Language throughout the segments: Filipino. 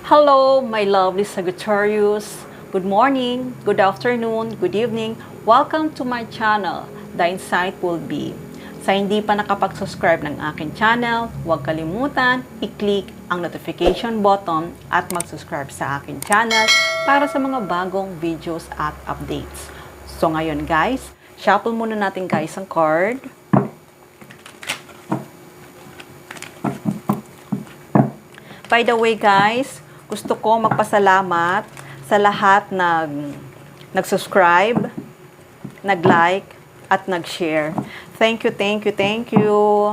Hello, my lovely Sagittarius. Good morning, good afternoon, good evening. Welcome to my channel, The Insightful Bee. Sa hindi pa nakapag-subscribe ng aking channel, huwag kalimutan i-click ang notification button at mag-subscribe sa aking channel para sa mga bagong videos at updates. So ngayon guys, shuffle muna natin guys ang card. By the way guys, gusto ko magpasalamat sa lahat nag-subscribe, nag-like, at nag-share. Thank you, thank you, thank you.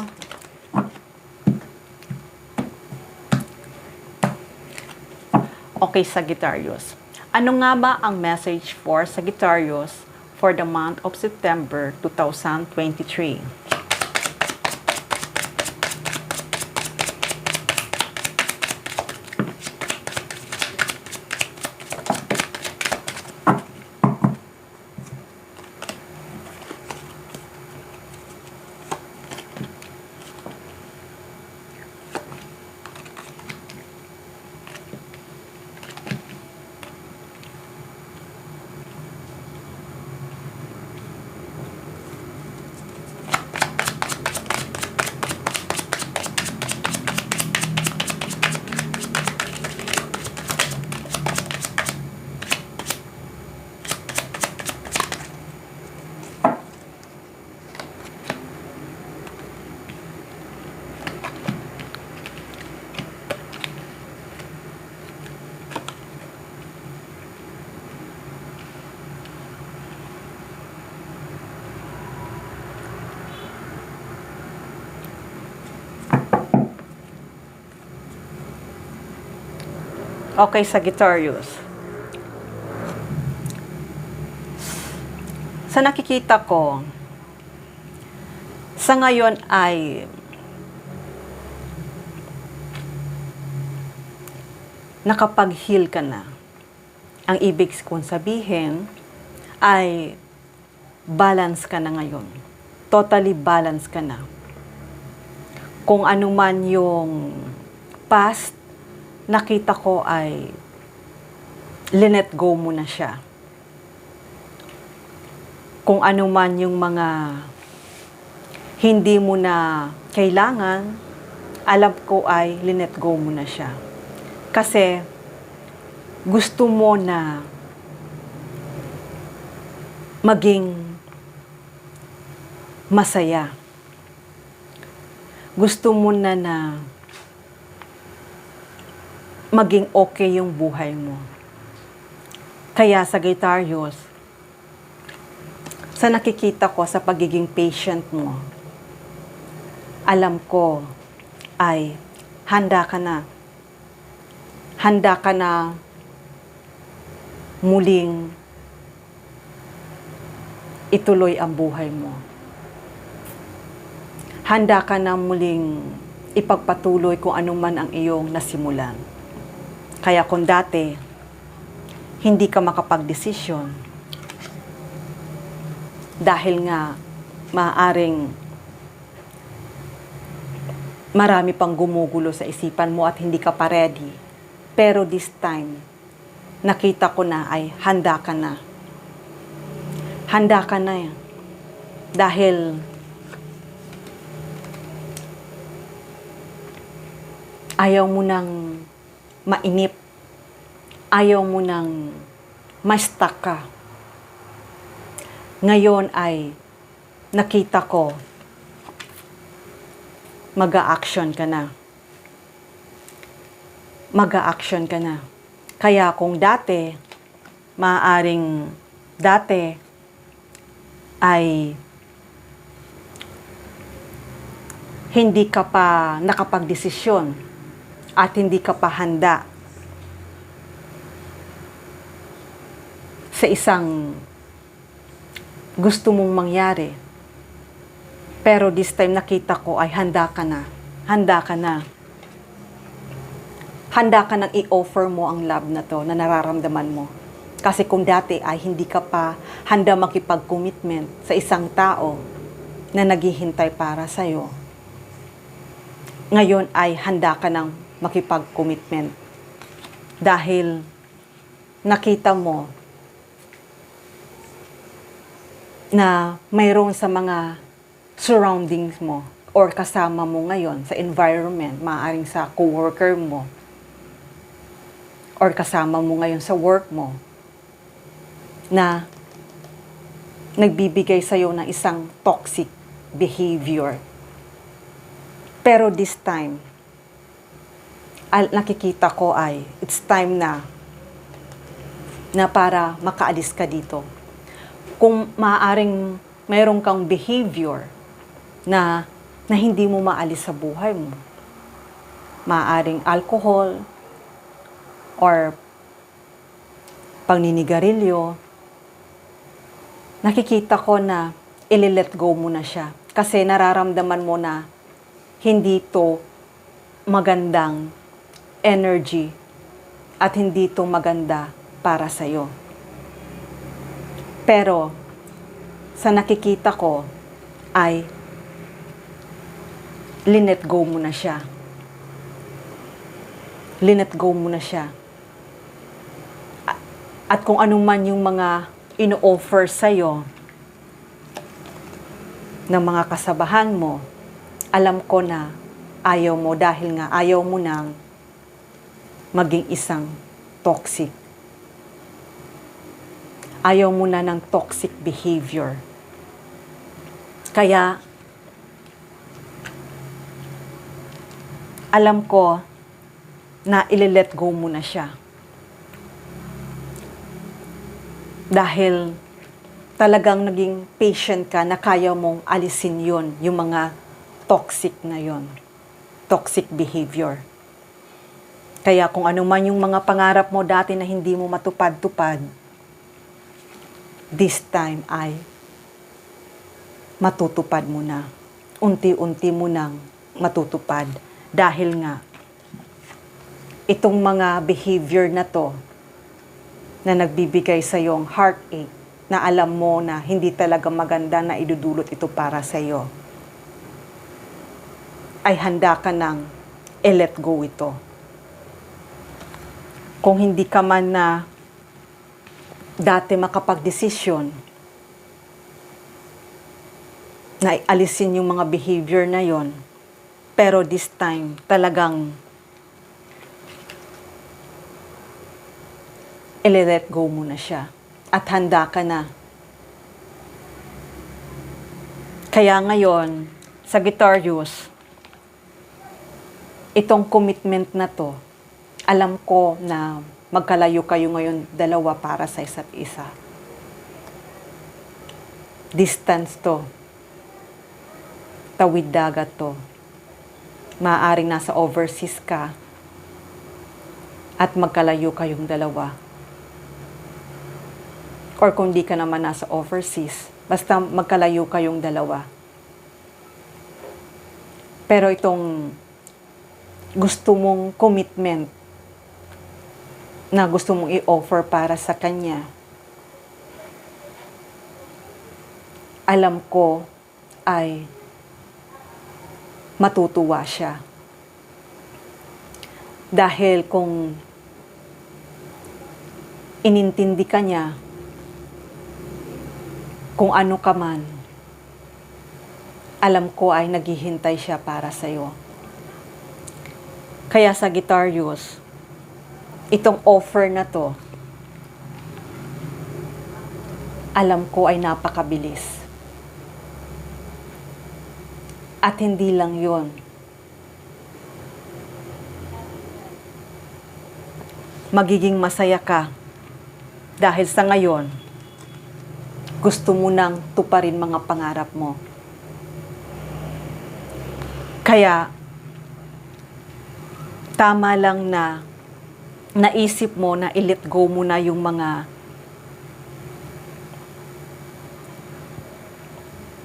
Okay, Sagittarius. Ano nga ba ang message for Sagittarius for the month of September 2023? Okay, Sagittarius. Sa nakikita ko, sa ngayon ay nakapag-heal ka na. Ang ibig kong sabihin ay balance ka na ngayon. Totally balance ka na. Kung ano man yung past, nakita ko ay linet go mo na siya. Kung ano man yung mga hindi mo na kailangan, alam ko ay linet go mo na siya. Kasi gusto mo na maging masaya. Gusto mo na maging okay yung buhay mo. Kaya Sagittarius, sa nakikita ko sa pagiging patient mo, alam ko ay handa ka na. Handa ka na muling ituloy ang buhay mo. Handa ka na muling ipagpatuloy kung ano man ang iyong nasimulan. Kaya kung dati, hindi ka makapag-desisyon dahil nga maaaring marami pang gumugulo sa isipan mo at hindi ka pa ready. Pero this time, nakita ko na ay handa ka na. Handa ka na yan. Dahil ayaw mo nang mainip. Ayaw mo nang ma-stuck ka. Ngayon ay nakita ko mag-a-action ka na. Mag-a-action ka na. Kaya kung dati, maaaring dati ay hindi ka pa nakapagdesisyon at hindi ka pa handa sa isang gusto mong mangyari. Pero this time nakita ko ay handa ka na. Handa ka na. Handa ka nang i-offer mo ang love na to na nararamdaman mo. Kasi kung dati ay hindi ka pa handa makipag-commitment sa isang tao na naghihintay para sa'yo, ngayon ay handa ka nang makipag-commitment Dahil nakita mo na mayroon sa mga surroundings mo or kasama mo ngayon sa environment, maaaring sa coworker mo or kasama mo ngayon sa work mo, na nagbibigay sa'yo ng isang toxic behavior. Pero this time, nakikita ko ay it's time na para makaalis ka dito. Kung maaaring mayroon kang behavior na hindi mo maalis sa buhay mo, maaaring alcohol or pagninigarilyo, nakikita ko na i-let go mo na siya. Kasi nararamdaman mo na hindi to magandang energy at hindi to maganda para sa'yo. Pero sa nakikita ko ay linet go mo na siya. Linet go mo na siya. At kung ano man yung mga ino-offer sa'yo ng mga kasabahan mo, alam ko na ayaw mo dahil nga ayaw mo nang maging isang toxic. Ayaw mo na ng toxic behavior. Kaya, alam ko na i-let go mo na siya. Dahil talagang naging patient ka na kaya mong alisin yon, yung mga toxic na yon, toxic behavior. Kaya kung ano man yung mga pangarap mo dati na hindi mo matupad-tupad, this time ay matutupad mo na. Unti-unti mo nang matutupad. Dahil nga, itong mga behavior na to, na nagbibigay sa iyong heartache, na alam mo na hindi talaga maganda na idudulot ito para sa iyo, ay handa ka nang i-let go ito. Kung hindi ka man na dati makapag-desisyon na alisin yung mga behavior na yon, pero this time talagang i-let go mo na siya at handa ka na. Kaya ngayon, Sagittarius, itong commitment na to, alam ko na magkalayo kayo ngayon dalawa para sa isa't isa. Distance to. Tawid dagat to. Maaaring nasa overseas ka at magkalayo kayong dalawa. Or kung di ka naman nasa overseas, basta magkalayo kayong dalawa. Pero itong gusto mong commitment na gusto mong i-offer para sa kanya, alam ko ay matutuwa siya. Dahil kung inintindi ka niya, kung ano ka man, alam ko ay naghihintay siya para sa'yo. Kaya Sagittarius, itong offer na to, alam ko ay napakabilis. At hindi lang yon. Magiging masaya ka dahil sa ngayon, gusto mo nang tuparin mga pangarap mo. Kaya, tama lang na naisip mo na i-let go mo na yung mga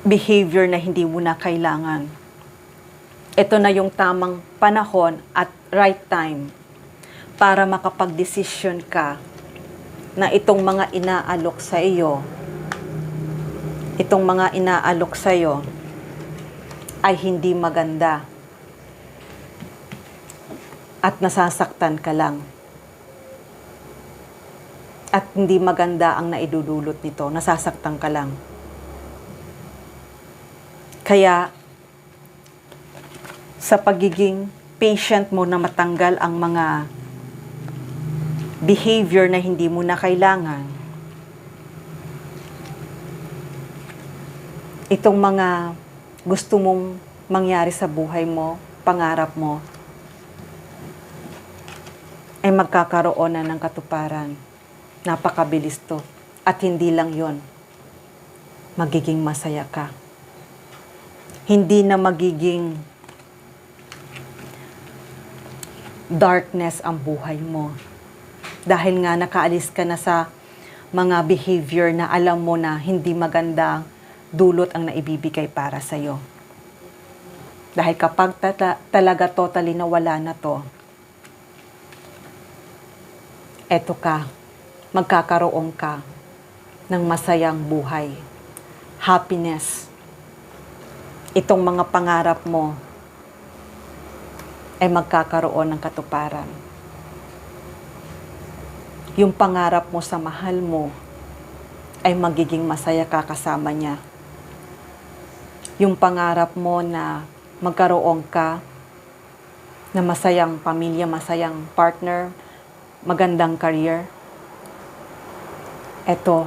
behavior na hindi mo na kailangan. Ito na yung tamang panahon at right time para makapag-desisyon ka na itong mga inaalok sa iyo, ay hindi maganda at nasasaktan ka lang. At hindi maganda ang naidudulot nito, nasasaktan ka lang. Kaya, sa pagiging patient mo na matanggal ang mga behavior na hindi mo na kailangan, itong mga gusto mong mangyari sa buhay mo, pangarap mo, ay magkakaroon na ng katuparan. Napakabilis to. At hindi lang yon, magiging masaya ka. Hindi na magiging darkness ang buhay mo. Dahil nga nakaalis ka na sa mga behavior na alam mo na hindi maganda dulot ang naibibigay para sa'yo. Dahil kapag talaga totally nawala na to, eto ka, magkakaroon ka ng masayang buhay. Happiness. Itong mga pangarap mo ay magkakaroon ng katuparan. Yung pangarap mo sa mahal mo ay magiging masaya ka kasama niya. Yung pangarap mo na magkaroon ka na masayang pamilya, masayang partner, magandang career, eto,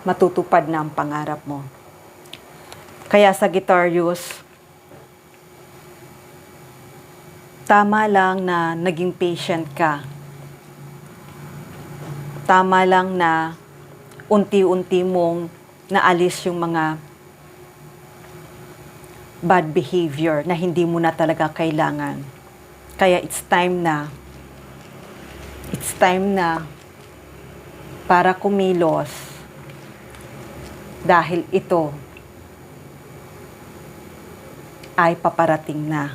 matutupad na ang pangarap mo. Kaya Sagittarius, tama lang na naging patient ka. Tama lang na unti-unti mong naalis yung mga bad behavior na hindi mo na talaga kailangan. Kaya it's time na para kumilos dahil ito ay paparating na.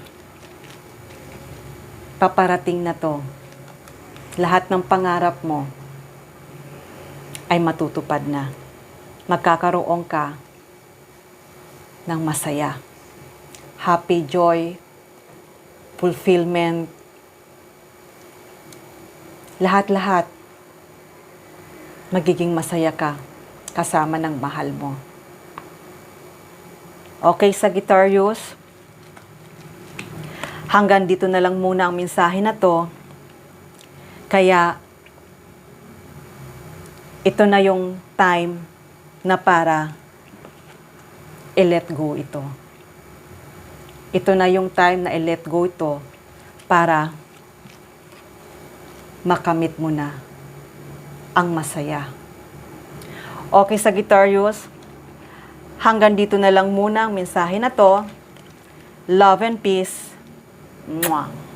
Paparating na to. Lahat ng pangarap mo ay matutupad na. Magkakaroon ka ng masaya. Happy, joy, fulfillment, lahat-lahat, magiging masaya ka kasama ng mahal mo. Okay, Sagittarius? Hanggang dito na lang muna ang mensahe na to. Kaya, ito na yung time na para i-let go ito. Ito na yung time na i-let go ito para makamit mo na ang masaya. Okay, Sagittarius, hanggang dito na lang muna ang mensahe na to. Love and peace. Mwah.